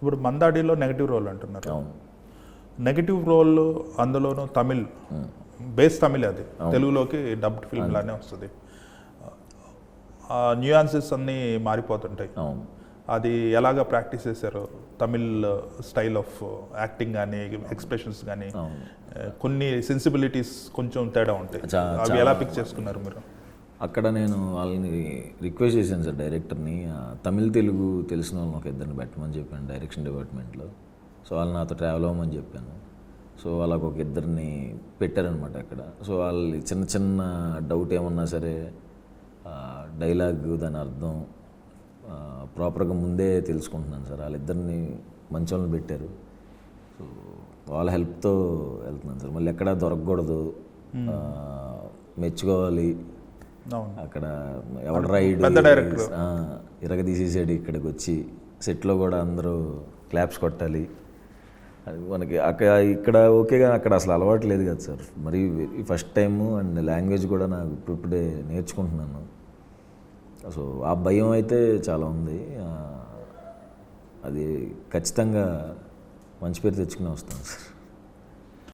ఇప్పుడు మందాడిలో negative role అంటున్నారు. అవును. నెగటివ్ రోల్ అందులోనూ తమిళ్, బేస్ తమిళ్, అది తెలుగులోకి డబ్డ్ ఫిల్మ్ లానే వస్తుంది. ఆ న్యూయాన్సెస్ అన్నీ మారిపోతుంటాయి. అవును. అది ఎలాగ ప్రాక్టీస్ చేశారు? తమిళ్ స్టైల్ ఆఫ్ యాక్టింగ్ కానీ ఎక్స్ప్రెషన్స్ కానీ కొన్ని సెన్సిబిలిటీస్ కొంచెం తేడా ఉంటాయి. అవి ఎలా పిక్ చేసుకున్నారు మీరు? అక్కడ నేను వాళ్ళని రిక్వెస్ట్ చేశాను సార్ డైరెక్టర్ని, తమిళ్ తెలుగు తెలిసిన వాళ్ళని ఒక ఇద్దరిని పెట్టమని చెప్పాను డైరెక్షన్ డిపార్ట్మెంట్లో. సో వాళ్ళు నాతో ట్రావెల్ అవ్వమని చెప్పాను. సో వాళ్ళకు ఒక ఇద్దరిని పెట్టారనమాట అక్కడ. సో వాళ్ళు చిన్న చిన్న డౌట్ ఏమన్నా సరే డైలాగ్ దాని అర్థం ప్రాపర్గా ముందే తెలుసుకుంటున్నాను సార్. వాళ్ళిద్దరిని మంచి వాళ్ళని పెట్టారు. సో వాళ్ళ హెల్ప్తో వెళ్తున్నాను సార్. మళ్ళీ ఎక్కడా దొరకకూడదు, మెచ్చుకోవాలి. అక్కడ ఎవడ రైడ్ ఇరగదీసేసాడు ఇక్కడికి వచ్చి, సెట్లో కూడా అందరూ క్లాప్స్ కొట్టాలి. అది మనకి ఇక్కడ ఓకేగా, అక్కడ అసలు అలవాటు లేదు కదా సార్. మరి ఫస్ట్ టైము అండ్ లాంగ్వేజ్ కూడా నాకు ఇప్పుడే నేర్చుకుంటున్నాను. సో ఆ భయం అయితే చాలా ఉంది. అది ఖచ్చితంగా మంచి పేరు తెచ్చుకుని వస్తాను సార్.